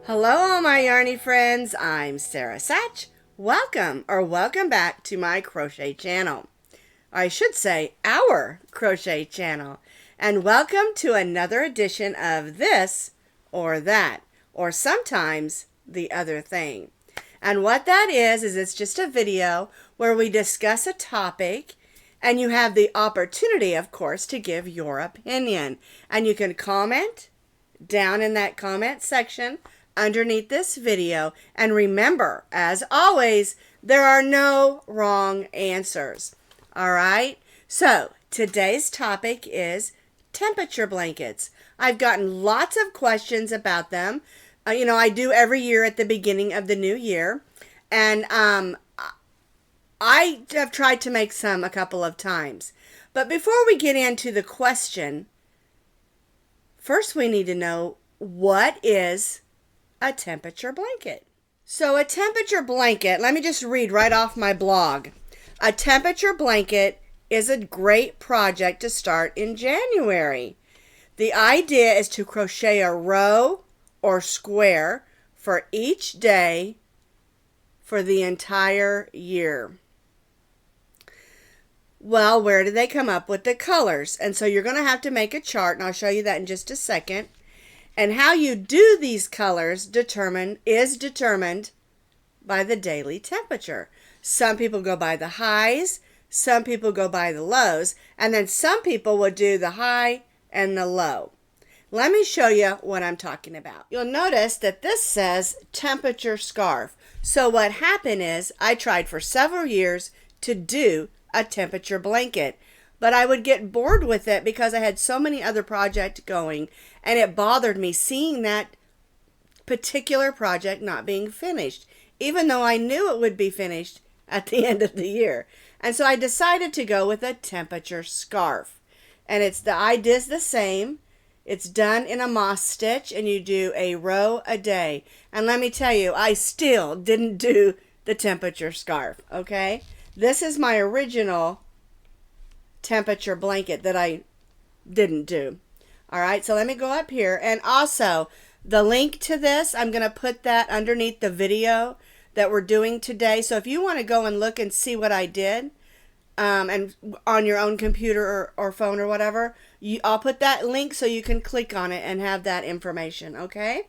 Hello all my yarny friends, I'm Sara Sach. Welcome back to my crochet channel. I should say our crochet channel. And welcome to another edition of this or that, or sometimes the other thing. And what that is it's just a video where we discuss a topic and you have the opportunity, of course, to give your opinion. And you can comment down in that comment section underneath this video. And remember, as always, there are no wrong answers. All right? So today's topic is temperature blankets. I've gotten lots of questions about them. I do every year at the beginning of the new year. And I have tried to make some a couple of times. But before we get into the question, first we need to know, what is a temperature blanket? So a temperature blanket, let me just read right off my blog. A temperature blanket is a great project to start in January. The idea is to crochet a row or square for each day for the entire year. Well, where did they come up with the colors? And so you're going to have to make a chart, and I'll show you that in just a second. And how you do these colors is determined by the daily temperature. Some people go by the highs, some people go by the lows, and then some people will do the high and the low. Let me show you what I'm talking about. You'll notice that this says temperature scarf. So what happened is I tried for several years to do a temperature blanket, but I would get bored with it because I had so many other projects going, and it bothered me seeing that particular project not being finished, even though I knew it would be finished at the end of the year. And so I decided to go with a temperature scarf. And the idea is the same. It's done in a moss stitch, and you do a row a day. And let me tell you, I still didn't do the temperature scarf, okay? This is my original temperature blanket that I didn't do. All right, so let me go up here. And also, the link to this, I'm going to put that underneath the video that we're doing today. So if you want to go and look and see what I did, and on your own computer or phone or whatever, I'll put that link so you can click on it and have that information, okay?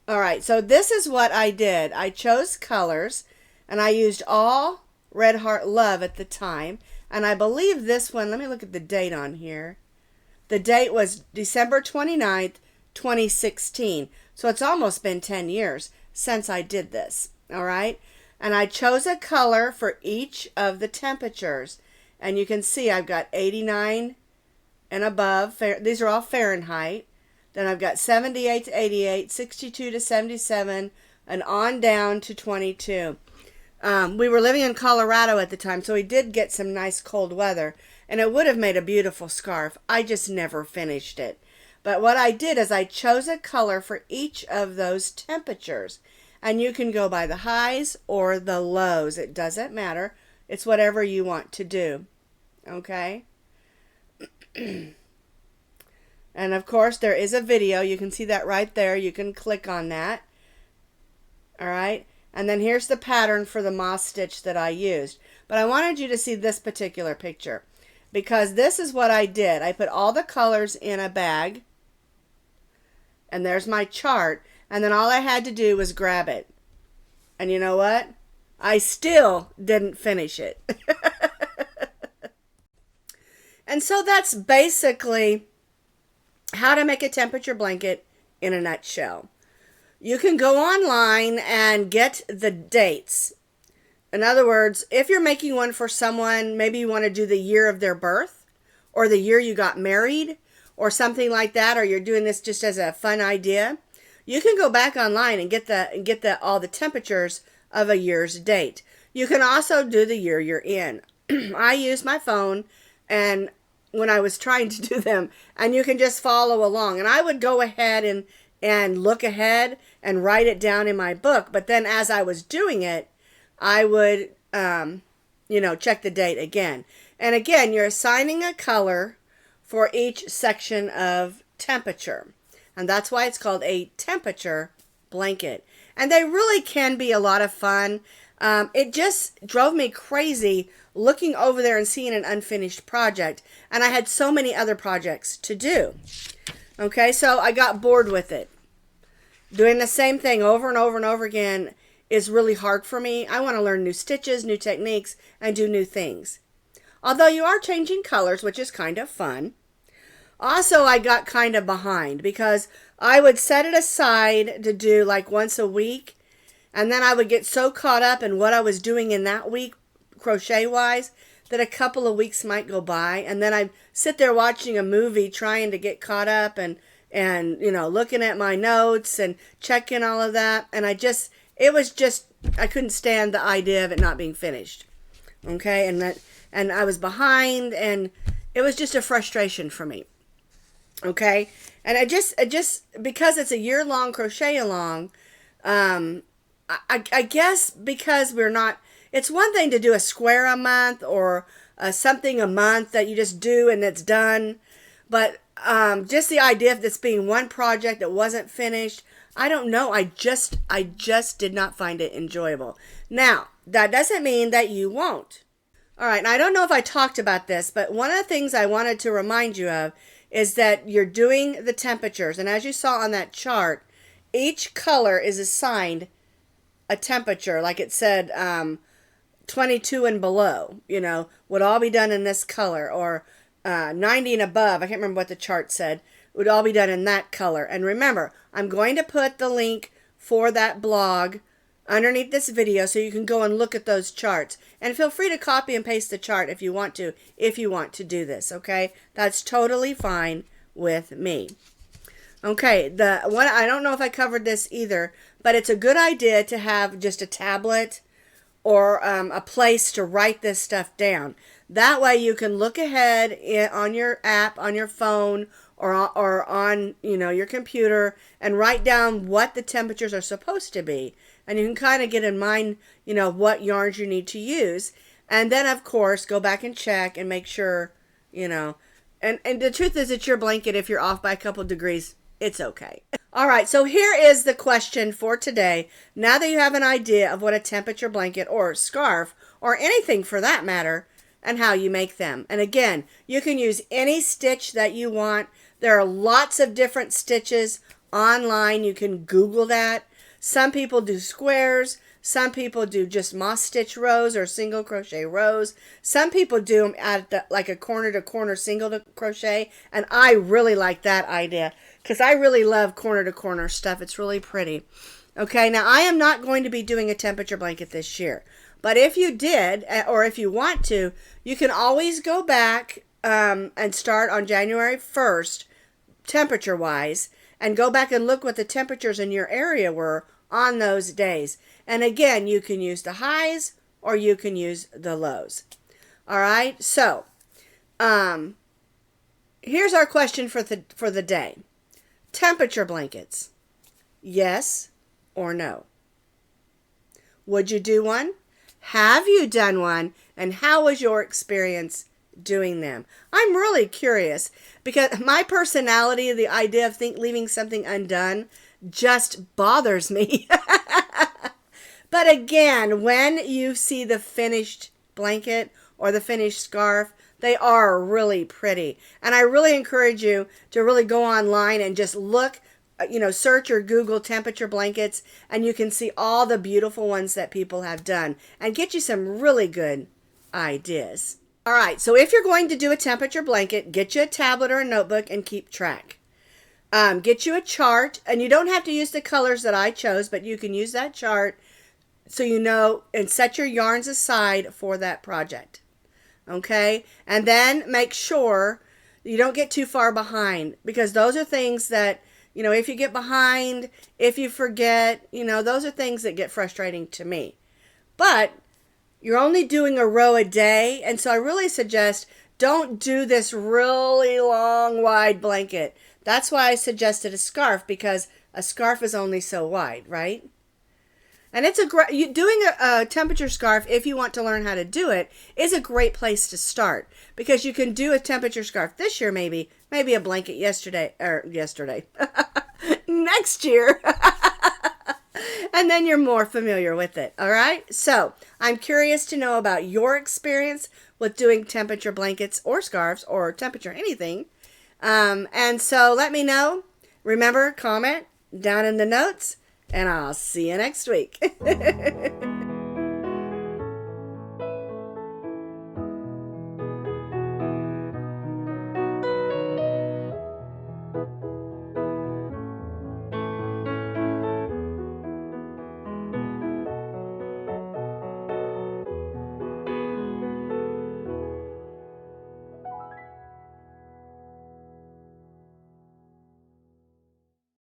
All right, so this is what I did. I chose colors, and I used all Red Heart Love at the time. And I believe this one, let me look at the date on here. The date was December 29th, 2016. So it's almost been 10 years since I did this, all right? And I chose a color for each of the temperatures. And you can see I've got 89 and above. These are all Fahrenheit. Then I've got 78 to 88, 62 to 77, and on down to 22. We were living in Colorado at the time, so we did get some nice cold weather, and it would have made a beautiful scarf. I just never finished it. But what I did is I chose a color for each of those temperatures, and you can go by the highs or the lows. It doesn't matter. It's whatever you want to do, okay? And of course, there is a video. You can see that right there. You can click on that, all right? And then here's the pattern for the moss stitch that I used. But I wanted you to see this particular picture, because this is what I did. I put all the colors in a bag, and there's my chart, and then all I had to do was grab it. And you know what? I still didn't finish it. And so that's basically how to make a temperature blanket in a nutshell. You can go online and get the dates. In other words, if you're making one for someone, maybe you want to do the year of their birth or the year you got married or something like that, or you're doing this just as a fun idea, you can go back online and get all the temperatures of a year's date. You can also do the year you're in. I used my phone and when I was trying to do them, and you can just follow along. And I would go ahead and look ahead and write it down in my book. But then as I was doing it, I would, check the date again. And again, you're assigning a color for each section of temperature. And that's why it's called a temperature blanket. And they really can be a lot of fun. It just drove me crazy looking over there and seeing an unfinished project. And I had so many other projects to do. Okay, so I got bored with it. Doing the same thing over and over and over again is really hard for me. I want to learn new stitches, new techniques, and do new things. Although you are changing colors, which is kind of fun. Also, I got kind of behind because I would set it aside to do like once a week. And then I would get so caught up in what I was doing in that week, crochet-wise, that a couple of weeks might go by. And then I'd sit there watching a movie trying to get caught up and you know, looking at my notes and checking all of that. And I couldn't stand the idea of it not being finished. Okay, and I was behind, and it was just a frustration for me. Okay, and I just because it's a year-long crochet-along, I guess because we're not, it's one thing to do a square a month or something a month that you just do and it's done, but just the idea of this being one project that wasn't finished, I don't know, I just did not find it enjoyable. Now, that doesn't mean that you won't. All right, and I don't know if I talked about this, but one of the things I wanted to remind you of is that you're doing the temperatures. And as you saw on that chart, each color is assigned a temperature. Like it said 22 and below, you know, would all be done in this color. Or 90 and above, I can't remember what the chart said, would all be done in that color. And remember, I'm going to put the link for that blog underneath this video so you can go and look at those charts. And feel free to copy and paste the chart if you want to do this, okay? That's totally fine with me. Okay, the one, I don't know if I covered this either, but it's a good idea to have just a tablet or a place to write this stuff down. That way you can look ahead on your app, on your phone, or on, you know, your computer, and write down what the temperatures are supposed to be. And you can kind of get in mind, you know, what yarns you need to use. And then, of course, go back and check and make sure, you know. And the truth is, it's your blanket. If you're off by a couple degrees, it's okay. All right, so here is the question for today. Now that you have an idea of what a temperature blanket or scarf, or anything for that matter, and how you make them. And again, you can use any stitch that you want. There are lots of different stitches online. You can Google that. Some people do squares. Some people do just moss stitch rows or single crochet rows. Some people do them at like a corner to corner single crochet. And I really like that idea because I really love corner to corner stuff. It's really pretty. Okay, now I am not going to be doing a temperature blanket this year. But if you did, or if you want to, you can always go back and start on January 1st, temperature-wise, and go back and look what the temperatures in your area were on those days. And again, you can use the highs or you can use the lows. All right, so here's our question for the day. Temperature blankets, yes or no? Would you do one? Have you done one? And how was your experience doing them? I'm really curious because my personality, the idea of leaving something undone just bothers me. But again, when you see the finished blanket or the finished scarf, they are really pretty. And I really encourage you to really go online and just look, you know, search or Google temperature blankets, and you can see all the beautiful ones that people have done and get you some really good ideas. All right, so if you're going to do a temperature blanket, get you a tablet or a notebook and keep track. Get you a chart, and you don't have to use the colors that I chose, but you can use that chart so you know, and set your yarns aside for that project. Okay, and then make sure you don't get too far behind, because those are things that, you know, if you get behind, if you forget, you know, those are things that get frustrating to me. But you're only doing a row a day, and so I really suggest don't do this really long, wide blanket. That's why I suggested a scarf, because a scarf is only so wide, right? And it's doing a temperature scarf, if you want to learn how to do it, is a great place to start, because you can do a temperature scarf this year, maybe a blanket next year. And then you're more familiar with it. All right. So I'm curious to know about your experience with doing temperature blankets or scarves or temperature anything. And so let me know. Remember, comment down in the notes, and I'll see you next week.